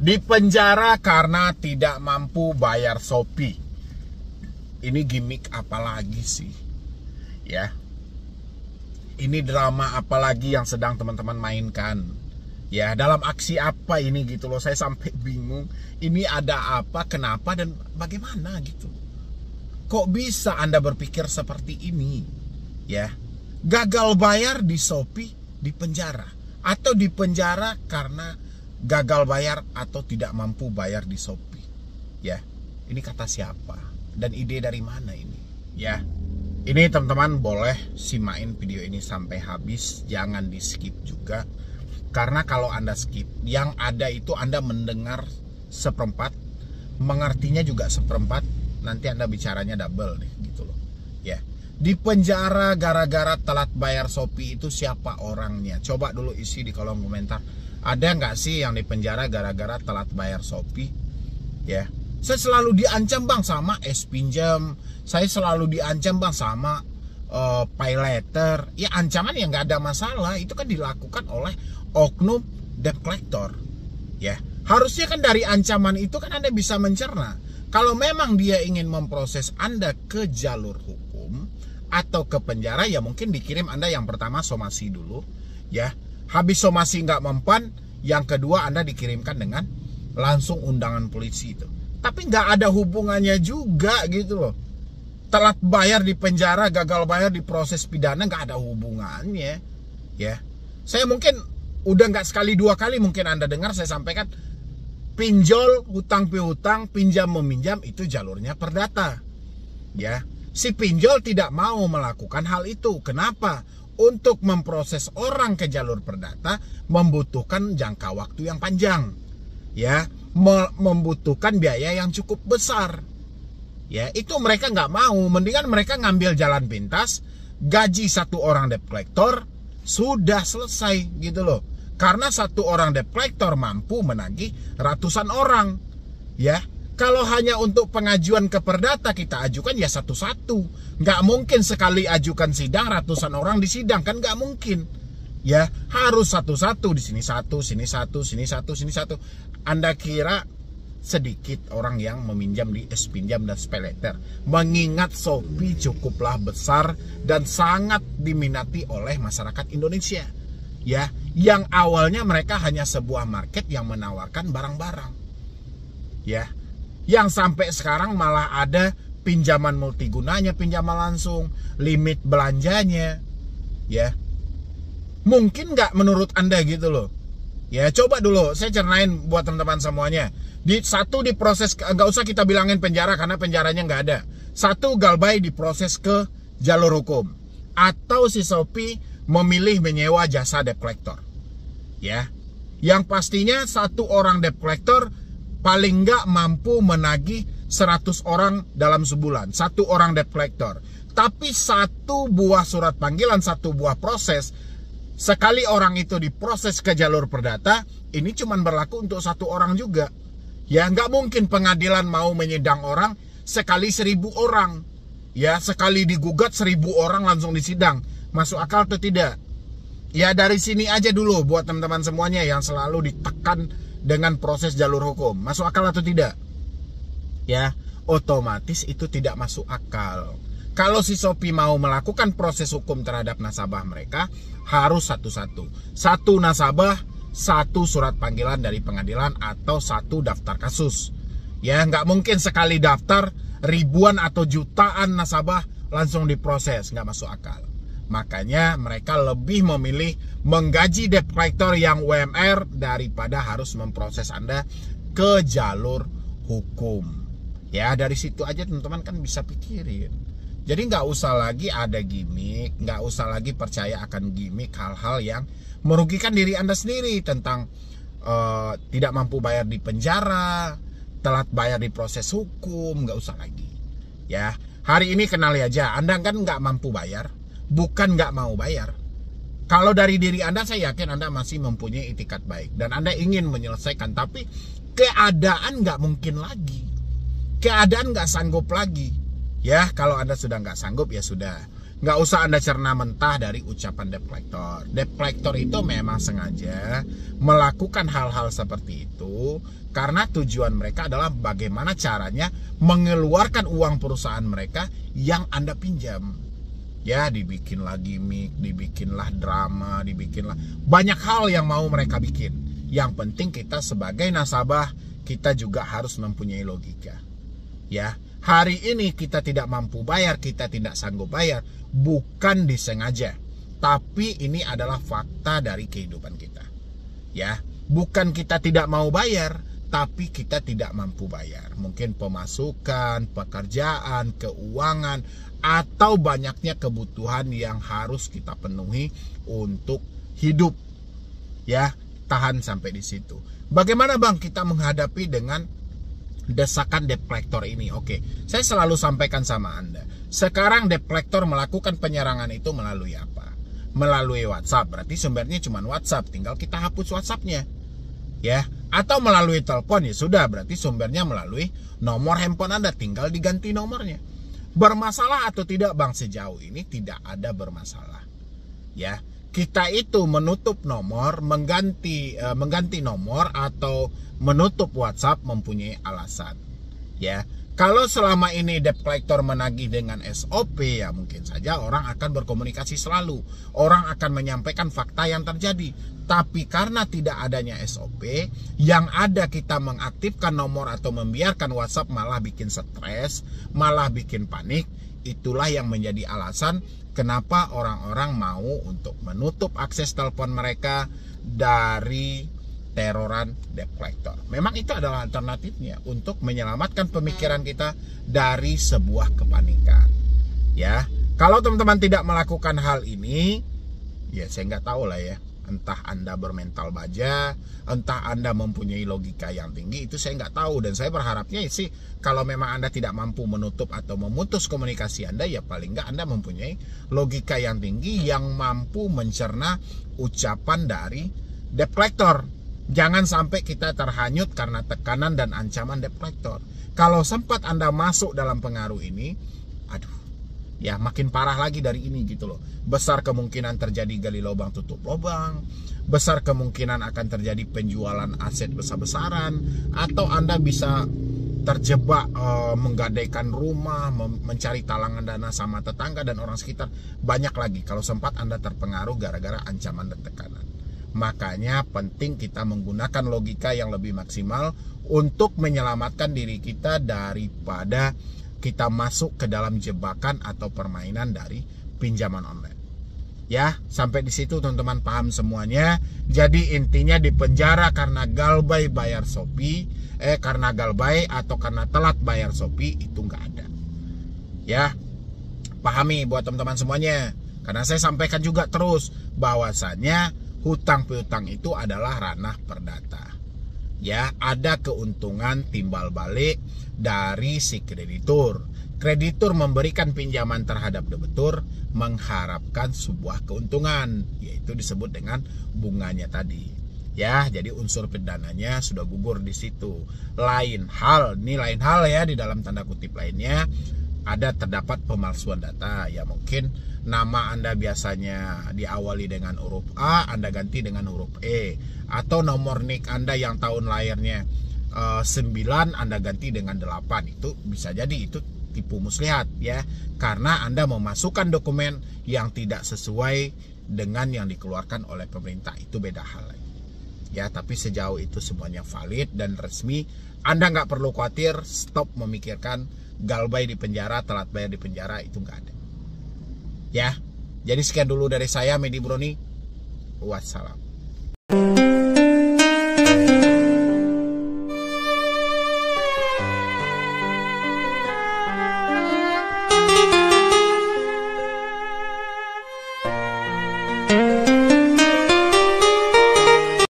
Dipenjara karena tidak mampu bayar Shopee. Ini gimmick apa lagi sih? Ya. Ini drama apa lagi yang sedang teman-teman mainkan? Ya, dalam aksi apa ini gitu loh. Saya sampai bingung. Ini ada apa, kenapa, dan bagaimana gitu. Kok bisa Anda berpikir seperti ini? Ya. Gagal bayar di Shopee, dipenjara. Atau dipenjara karena gagal bayar atau tidak mampu bayar di Shopee. Ya. Ini kata siapa? Dan ide dari mana ini? Ya. Ini teman-teman boleh simain video ini sampai habis. Jangan di skip juga. Karena kalau Anda skip, yang ada itu Anda mendengar seperempat, mengertinya juga seperempat, nanti Anda bicaranya double deh gitu loh. Ya. Di penjara gara-gara telat bayar Shopee itu siapa orangnya? Coba dulu isi di kolom komentar. Ada nggak sih yang di penjara gara-gara telat bayar Shopee? Ya. Saya selalu diancam bang sama pinjam. Saya selalu diancam bang sama pay letter. Ya ancaman yang nggak ada masalah. Itu kan dilakukan oleh oknum debt collector. Ya, harusnya kan dari ancaman itu kan Anda bisa mencerna. Kalau memang dia ingin memproses Anda ke jalur hukum atau ke penjara, ya mungkin dikirim Anda yang pertama somasi dulu. Ya, habis somasi nggak mempan, yang kedua Anda dikirimkan dengan langsung undangan polisi itu. Tapi nggak ada hubungannya juga gitu loh. Telat bayar di penjara, gagal bayar di proses pidana, nggak ada hubungannya. Ya, saya mungkin udah nggak sekali dua kali mungkin Anda dengar saya sampaikan, pinjol, hutang piutang, pinjam meminjam itu jalurnya perdata. Ya, si pinjol tidak mau melakukan hal itu. Kenapa? Untuk memproses orang ke jalur perdata membutuhkan jangka waktu yang panjang. Ya, membutuhkan biaya yang cukup besar. Ya, itu mereka nggak mau. Mendingan mereka ngambil jalan pintas, gaji satu orang debt collector, sudah selesai gitu loh. Karena satu orang debt collector mampu menagih ratusan orang. Ya, kalau hanya untuk pengajuan ke perdata kita ajukan ya satu-satu. Nggak mungkin sekali ajukan sidang ratusan orang di sidang, kan nggak mungkin. Ya, harus satu-satu, di sini satu, sini satu, sini satu, sini satu. Anda kira sedikit orang yang meminjam di pinjam dan pay letter? Mengingat Shopee cukuplah besar dan sangat diminati oleh masyarakat Indonesia. Ya, yang awalnya mereka hanya sebuah market yang menawarkan barang-barang. Ya, yang sampai sekarang malah ada pinjaman multigunanya, pinjaman langsung, limit belanjanya. Ya, mungkin nggak menurut Anda gitu loh? Ya, coba dulu saya cernain buat teman-teman semuanya. Satu diproses, nggak usah kita bilangin penjara karena penjaranya nggak ada. Satu, Galbay diproses ke jalur hukum, atau si Shopee memilih menyewa jasa debt collector. Ya, yang pastinya satu orang debt collector paling nggak mampu menagih 100 orang dalam sebulan. Satu orang debt collector. Tapi satu buah surat panggilan, satu buah proses, sekali orang itu diproses ke jalur perdata, ini cuma berlaku untuk satu orang juga. Ya, nggak mungkin pengadilan mau menyidang orang sekali 1000 orang. Ya, sekali digugat 1000 orang langsung disidang. Masuk akal atau tidak? Ya, dari sini aja dulu buat teman-teman semuanya yang selalu ditekan dengan proses jalur hukum. Masuk akal atau tidak? Ya, otomatis itu tidak masuk akal. Kalau si Shopee mau melakukan proses hukum terhadap nasabah mereka, harus satu-satu. Satu nasabah, satu surat panggilan dari pengadilan, atau satu daftar kasus. Ya, nggak mungkin sekali daftar ribuan atau jutaan nasabah langsung diproses. Nggak masuk akal. Makanya mereka lebih memilih menggaji debt collector yang UMR daripada harus memproses Anda ke jalur hukum. Ya, dari situ aja teman-teman kan bisa pikirin. Jadi nggak usah lagi ada gimmick, nggak usah lagi percaya akan gimmick hal-hal yang merugikan diri Anda sendiri tentang tidak mampu bayar di penjara, telat bayar di proses hukum, nggak usah lagi. Ya, hari ini kenali aja, Anda kan nggak mampu bayar, bukan nggak mau bayar. Kalau dari diri Anda, saya yakin Anda masih mempunyai itikat baik dan Anda ingin menyelesaikan, tapi keadaan nggak mungkin lagi, keadaan nggak sanggup lagi. Ya, kalau Anda sudah nggak sanggup, ya sudah. Nggak usah Anda cerna mentah dari ucapan debt collector. Debt collector itu memang sengaja melakukan hal-hal seperti itu karena tujuan mereka adalah bagaimana caranya mengeluarkan uang perusahaan mereka yang Anda pinjam. Ya, dibikinlah gimmick, dibikinlah drama, dibikinlah banyak hal yang mau mereka bikin. Yang penting kita sebagai nasabah, kita juga harus mempunyai logika. Ya, hari ini kita tidak mampu bayar, kita tidak sanggup bayar, bukan disengaja, tapi ini adalah fakta dari kehidupan kita. Ya, bukan kita tidak mau bayar, tapi kita tidak mampu bayar. Mungkin pemasukan, pekerjaan, keuangan, atau banyaknya kebutuhan yang harus kita penuhi untuk hidup. Ya, tahan sampai di situ. Bagaimana Bang kita menghadapi dengan desakan debt collector ini? Oke, saya selalu sampaikan sama Anda. Sekarang debt collector melakukan penyerangan itu melalui apa? Melalui WhatsApp. Berarti sumbernya cuma WhatsApp, tinggal kita hapus WhatsAppnya. Ya, atau melalui telepon, ya sudah, berarti sumbernya melalui nomor handphone Anda, tinggal diganti nomornya. Bermasalah atau tidak Bang? Sejauh ini tidak ada bermasalah. Ya, kita itu menutup nomor, mengganti nomor atau menutup WhatsApp mempunyai alasan. Ya, kalau selama ini debt collector menagih dengan SOP, ya mungkin saja orang akan berkomunikasi selalu. Orang akan menyampaikan fakta yang terjadi. Tapi karena tidak adanya SOP, yang ada kita mengaktifkan nomor atau membiarkan WhatsApp malah bikin stres, malah bikin panik. Itulah yang menjadi alasan kenapa orang-orang mau untuk menutup akses telepon mereka dari teroran debt collector. Memang itu adalah alternatifnya untuk menyelamatkan pemikiran kita dari sebuah kepanikan. Ya, kalau teman-teman tidak melakukan hal ini, ya saya nggak tahu lah ya. Entah Anda bermental baja, entah Anda mempunyai logika yang tinggi, itu saya nggak tahu. Dan saya berharapnya sih kalau memang Anda tidak mampu menutup atau memutus komunikasi Anda, ya paling nggak Anda mempunyai logika yang tinggi yang mampu mencerna ucapan dari debt collector. Jangan sampai kita terhanyut karena tekanan dan ancaman debt collector. Kalau sempat Anda masuk dalam pengaruh ini, aduh, ya makin parah lagi dari ini gitu loh. Besar kemungkinan terjadi gali lubang tutup lubang, besar kemungkinan akan terjadi penjualan aset besar-besaran, atau Anda bisa terjebak menggadaikan rumah, mencari talangan dana sama tetangga dan orang sekitar. Banyak lagi kalau sempat Anda terpengaruh gara-gara ancaman dan tekanan. Makanya penting kita menggunakan logika yang lebih maksimal untuk menyelamatkan diri kita daripada kita masuk ke dalam jebakan atau permainan dari pinjaman online. Ya, sampai di situ teman-teman paham semuanya. Jadi intinya di penjara karena galbay bayar Shopee, karena galbay atau karena telat bayar Shopee, itu nggak ada. Ya, pahami buat teman-teman semuanya. Karena saya sampaikan juga terus bahwasannya hutang piutang itu adalah ranah perdata. Ya, ada keuntungan timbal balik dari si kreditur. Kreditur memberikan pinjaman terhadap debitur mengharapkan sebuah keuntungan, yaitu disebut dengan bunganya tadi. Ya, jadi unsur pidananya sudah gugur di situ. Lain hal ya di dalam tanda kutip lainnya, ada terdapat pemalsuan data. Ya mungkin nama Anda biasanya diawali dengan huruf A, Anda ganti dengan huruf E. Atau nomor NIK Anda yang tahun lahirnya 9, Anda ganti dengan 8. Itu bisa jadi itu tipu muslihat ya. Karena Anda memasukkan dokumen yang tidak sesuai dengan yang dikeluarkan oleh pemerintah. Itu beda hal lagi. Ya, tapi sejauh itu semuanya valid dan resmi. Anda nggak perlu khawatir, stop memikirkan galbay di penjara, telat bayar di penjara, itu nggak ada. Ya, jadi sekian dulu dari saya, Medi Broni. Wassalam.